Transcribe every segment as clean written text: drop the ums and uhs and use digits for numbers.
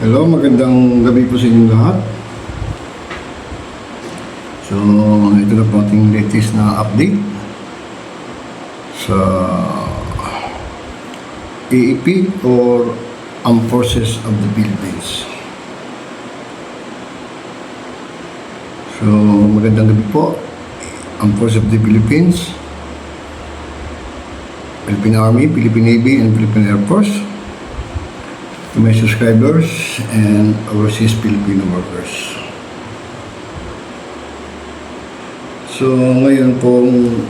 Hello, magandang gabi po sa inyong lahat. So, ito na po ating latest na update sa AEP or Armed Forces of the Philippines. So, magandang gabi po. Armed Forces of the Philippines, Philippine Army, Philippine Navy, and Philippine Air Force, to my subscribers and overseas Filipino workers. So, ngayon pong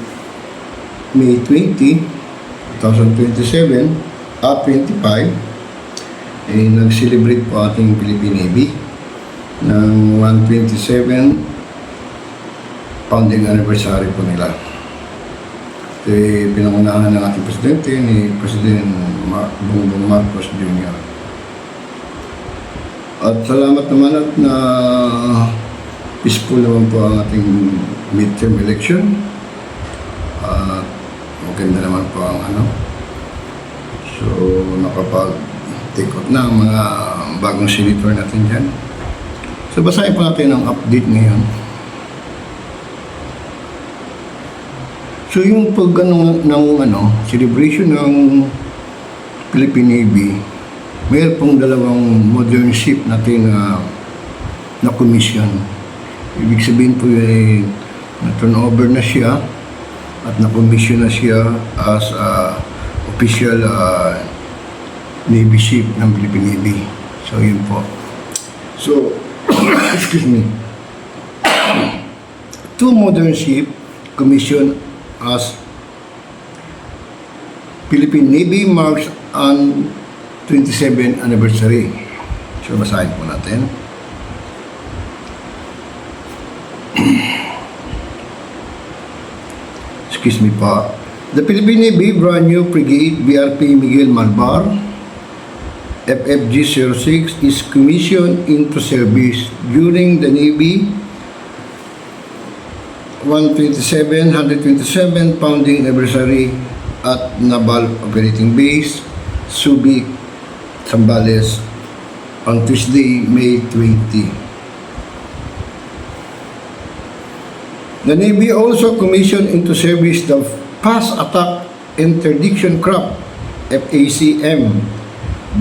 May 20, 2027 at 25, nag-celebrate po ating Philippine Navy ng 127 founding anniversary po nila. Pinangunahan ng ating presidente, ni President Bongbong Marcos Jr. At salamat naman at na peaceful naman po ang ating midterm election. At maganda naman po ang So, nakapag-take out na ang mga bagong senator natin dyan. So, basahin po natin ang update ngayon. So, yung celebration ng Philippine Navy, mayroon pong dalawang modern ship natin na commission. Ibig sabihin po na-turnover na siya at na-commission na siya as official Navy ship ng Philippine Navy. So, yun po. So, excuse me. Two modern ship commissioned as Philippine Navy marks on 27th anniversary. So, basahin po natin. Excuse me po. The Philippine Navy Brand New Frigate BRP Miguel Malvar FFG-06 is commissioned into service during the Navy 127 founding anniversary at Naval Operating Base Subic, Zambales on Tuesday, May 20. The Navy also commissioned into service the Fast Attack Interdiction Craft FACM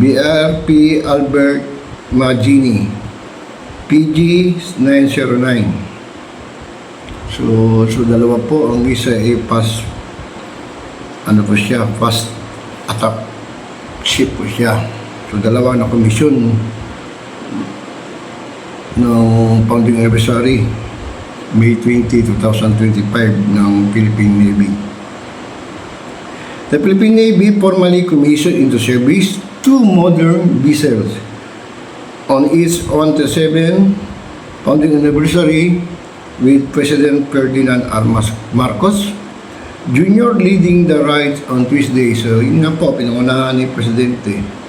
BRP Albert Magini PG-909. So dalawa po. Ang isa ay fast attack ship po siya. So, dalawa na komisyon ng founding anniversary, May 20, 2025 ng Philippine Navy. The Philippine Navy formally commissioned into service two modern vessels on its 127 founding anniversary with President Ferdinand R. Marcos Jr. leading the rites on Tuesday. So, yun nga po, pinangunahan ni Presidente.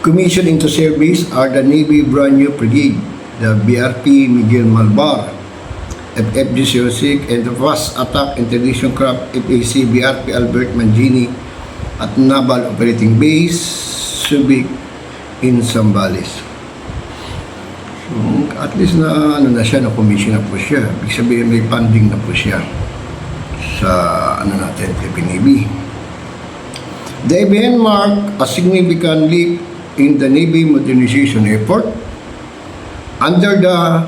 Commissioned into service are the Navy Brand New Frigate, the BRP Miguel Malvar, FFG-06, and the Fast Attack Interdiction Craft FAC BRP Albert Mangini at Naval Operating Base Subic in Zambales. So, at least na siya, na-commission na po siya. Ibig sabihin may funding na po siya sa Philippine Navy. The event marked a significant leap in the Navy modernization effort under the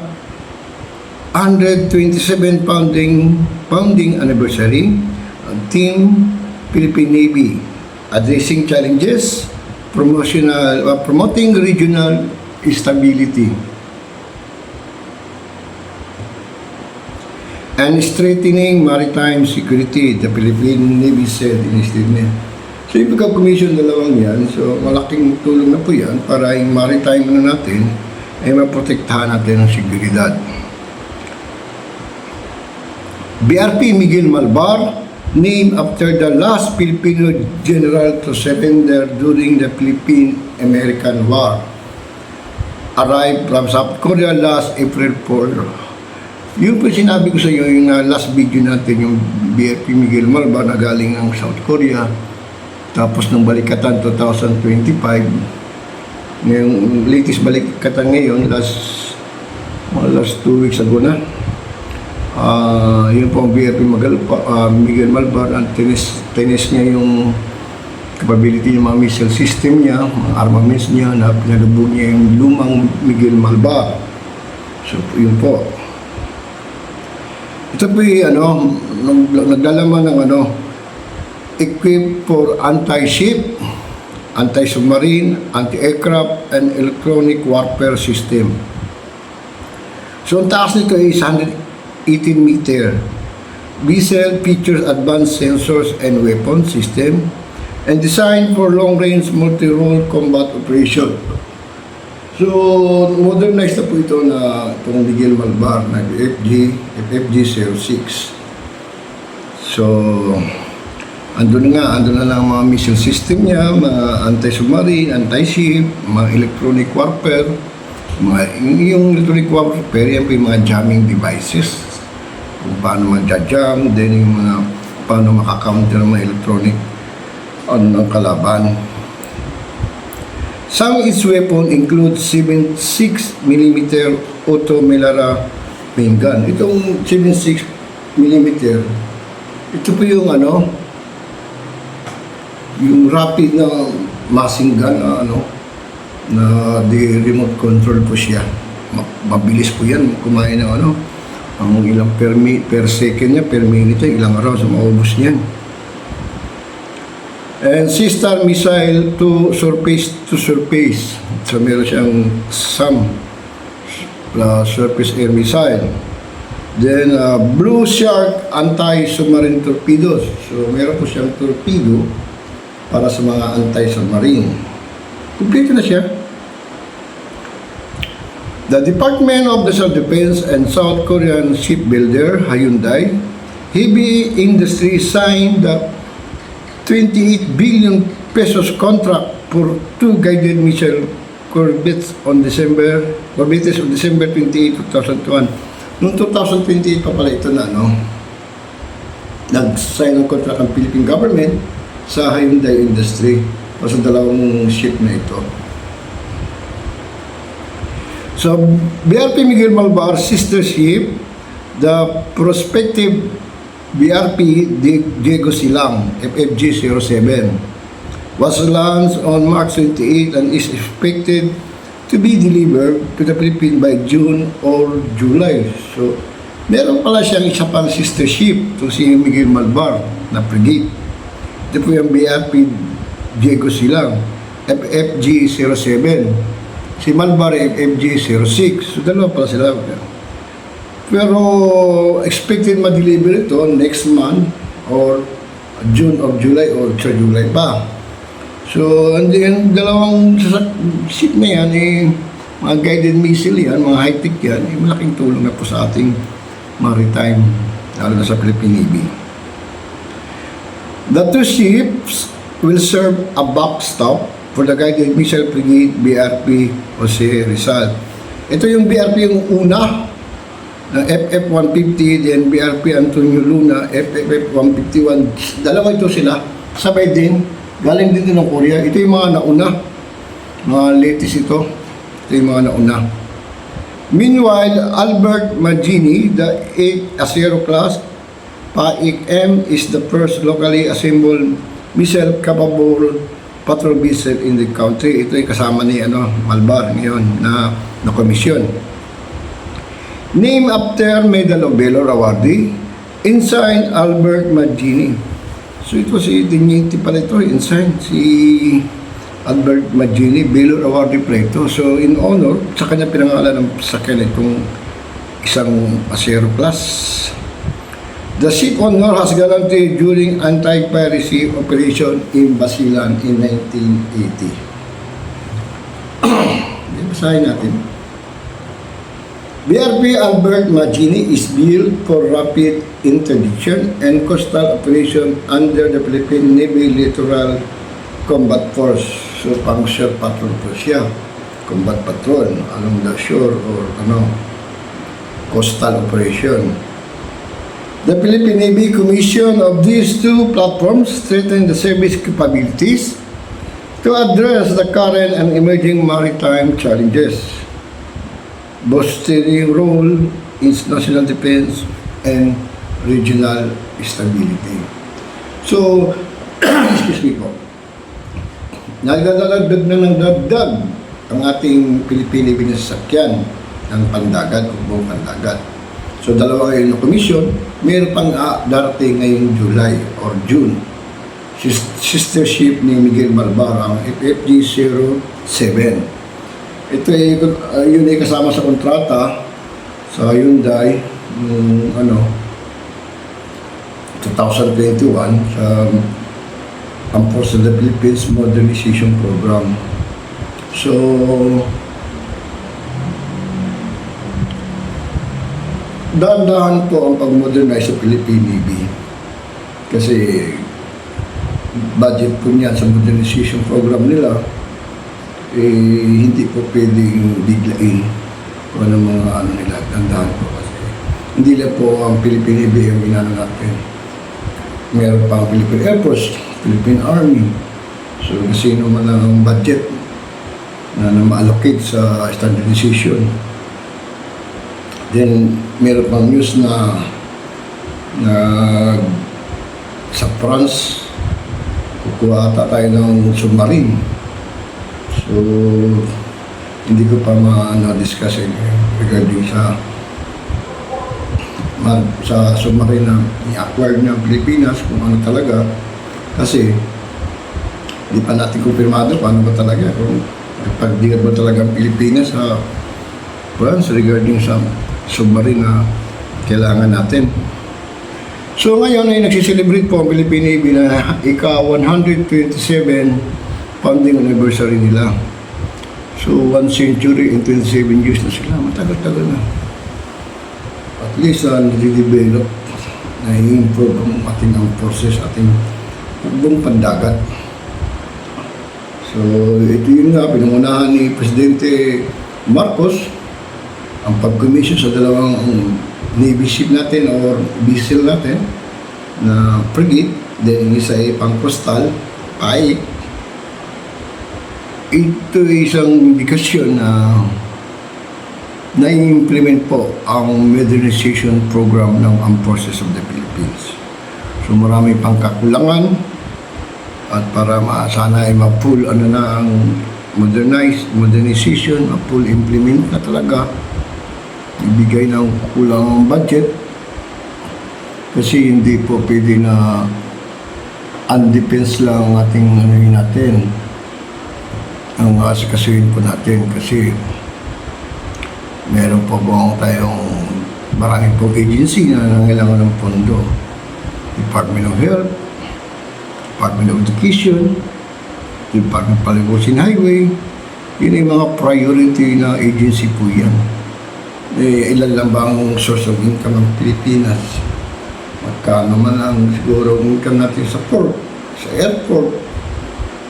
127 founding anniversary of Team Philippine Navy, addressing challenges, promoting regional stability, and strengthening maritime security, the Philippine Navy said in a statement. So, yung pagka-commission dalawang yan, so malaking tulong na po yan para yung maritime natin ay maprotektahan natin ang seguridad. BRP Miguel Malvar, named after the last Filipino general to surrender during the Philippine-American War, arrived from South Korea last April 4. Yung po sinabi ko sa iyo, yung last video natin, yung BRP Miguel Malvar na galing ng South Korea, tapos nung balikatan 2025, Ngayong latest balik kata ngayon, mga last 2 weeks ago na. Yun po ang BRP Miguel Malvar, ang tinis niya yung capability ng mga missile system niya, mga armaments niya, na pinalubog niya yung lumang Miguel Malvar. So, yun po. Ito po yung naglalaman ng equipped for anti-ship, anti-submarine, anti-aircraft, and electronic warfare system. So, ang taas nito ay 118 meter. Missile features advanced sensors and weapon system and designed for long-range multi-role combat operation. So, modernized na po ito na itong Miguel Malvar na FFG-06. So, andun na lang mga missile system niya, mga anti-submarine, anti-ship, mga electronic warfare, yung electronic warfare, yan po yung mga jamming devices, kung paano mag-jam, then yung mga paano makakounter ng mga electronic ng kalaban. Some of its weapon include 76mm Automelara main gun. Itong 76mm, ito po yung yung rapid na machine gun na the remote control po siya. Mabilis po yan kumain ng ang ilang per second niya, per minute, ilang araw sa maubos niyan. And Sea-Star missile to surface. So meron siyang SAM, surface air missile. Then Blue Shark anti-submarine torpedoes. So meron po siyang torpedo para sa mga anti-submarine. Kompleto na siya. The Department of National Defense and South Korean shipbuilder Hyundai Heavy Industry signed the 28 billion pesos contract for 2 guided missile corvettes on December 28, 2001. Noong 2028 pa pala ito na, nag-sign ng contract ang Philippine government sa Hyundai Industry para sa dalawang ship na ito. So, BRP Miguel Malvar sister ship, the prospective BRP Diego Silang, FFG-07, was launched on March 28 and is expected to be delivered to the Philippines by June or July. So, meron pala siyang isa pang sister ship, itong si Miguel Malvar na frigate. Ito po yung BRP Diego Silang, FFG-07. Si Malvar FFG-06. So, dalawa pala sila. Pero, expected ma-deliver ito next month or June or July or sa July pa. So, yung dalawang ship na yan, mga guided missile yan, mga high-tech yan, malaking tulong na po sa ating maritime, lalo na sa Philippine Navy. The two ships will serve a backstop for the guided missile frigate BRP Jose Rizal. Ito yung BRP yung una na FF-150, then BRP Antonio Luna, FF-151. Dalawa ito sila, sabay din, galing din ng Korea. Ito yung mga nauna, mga latest ito. Ito yung mga nauna. Meanwhile, Albert Magini, the 8 Acero class, PAIC-M is the first locally assembled missile-capable patrol vessel in the country. Ito ay kasama ni Malvar ngayon na komisyon. Named after Medal of Valor awardee, Ensign Albert Magini. So ito si Teniente pala ito, Ensign, si Albert Magini, Valor awardee pala ito. So in honor, sa kanya pinangalan ng sakyan itong isang Acero class. The ship honor has guaranteed during anti-piracy operation in Basilan in 1980. Basahin natin. BRP Albert Magini is built for rapid interdiction and coastal operation under the Philippine Navy Littoral Combat Force. So, pang-shore patrol po siya. Combat patrol along the shore or coastal operation. The Philippine Navy commission of these two platforms strengthen the service capabilities to address the current and emerging maritime challenges, bolstering role in national defense and regional stability. So, excuse me po, nagdadagdag na ng dagdag ang ating Pilipino binasakyan ng pandagat o buong pandagat. So, dalawa ngayon na komisyon, mayroon pang darating ngayong July or June. Sister ship ni Miguel Malbar, ang FFG 07. Ito ay yun ay kasama sa kontrata sa Hyundai noong 2021 sa Armed Forces of the Philippines Modernization Program. So, dahan-dahan po ang pag-modernize sa Philippine Navy. Kasi budget po niyan sa modernization program nila, hindi po pwedeng biglain kung ano mga nila. Dahan-dahan po kasi. Hindi lang po ang Philippine Navy ang ginano natin. Meron pa ang Philippine Air Force, Philippine Army. So, sino man ang budget na ma-allocate sa standardization. Then, meron pang news na sa France, kukuha ata tayo ng submarine. So, hindi ko pa ma-discuss regarding sa submarine na i-acquire ng Pilipinas, kung ano talaga. Kasi, hindi pa natin kumpirmado paano ba talaga. Kung pagdigat ba talaga ang Pilipinas sa France regarding sa submarine na kailangan natin. So ngayon ay nagsiselebrate po ang Philippine Navy na ika-127 founding anniversary nila. So 1 century and 27 years na sila. Matagal-tagal na. At least nade-develop, na-improve ang ating forces, ating buong pandagat. So ito yun nga, pinangunahan ni Presidente Marcos ang pag-commission sa dalawang Navy ship natin or vessel natin na frigate, then isa ay pang-coastal ay ito isang indikasyon na na-implement po ang modernization program ng Armed Forces of the Philippines. So marami pang kakulangan at para sana ay ma-full na ang modernization, ma-full implement na talaga, ibigay ng kulang budget kasi hindi po pwede na undefense lang ang ating natin ang asikasuhin po natin kasi meron po tayong maraming pong agency na nangailangan ng pondo. Department of Health, Department of Education, Department of Public Works and Highway. Yun ay mga priority na agency po yan. Ilan lang ba ang source of income ng Pilipinas? Magkano man ang siguro income natin sa port, sa airport,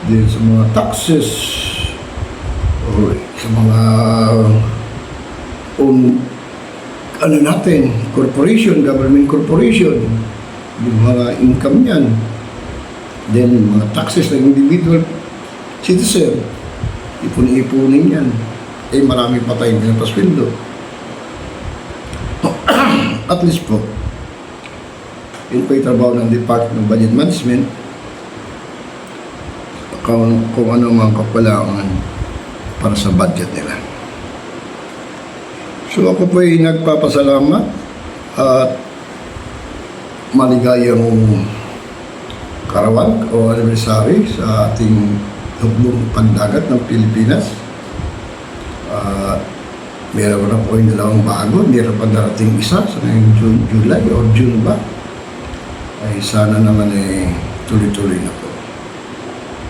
din sa mga taxes, o sa mga natin, corporation, government corporation, yung mga income yan. Then, mga taxes ng individual citizen, ipon-ipunin yan. Marami pa tayong pinapasweldo. At least po, yun po yung trabaho ng Department of Budget Management kung ano mga kapalangan para sa budget nila. So ako po ay nagpapasalamat at maligayang karawan o anniversary sa ating hukbong pandagat ng Pilipinas. Meron na po yung dalawang bago, meron pa darating isa sa ngayong July o June ba? Ay sana naman tuloy-tuloy na po.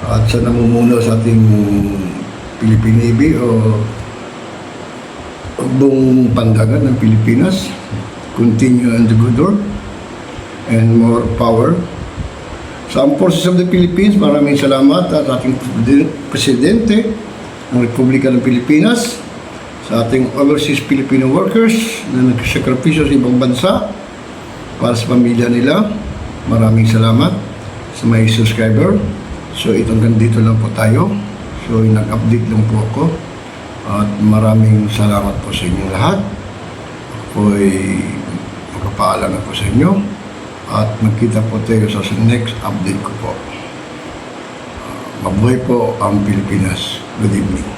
At sa namumuno sa ating Philippine Navy o buong pandagat ng Pilipinas, continue on the good work and more power. Sa Armed Forces of the Philippines, maraming salamat at ating Presidente ng Republika ng Pilipinas, sa ating overseas Filipino workers na nagsakripisyo sa ibang bansa para sa pamilya nila. Maraming salamat sa mga subscriber, So itong ganito lang po tayo. So nag-update lang po ako. At maraming salamat po sa inyo lahat. Ako'y magpapaalam na po sa inyo. At magkita po tayo sa next update ko po. Mabuhay po ang Pilipinas. Good evening.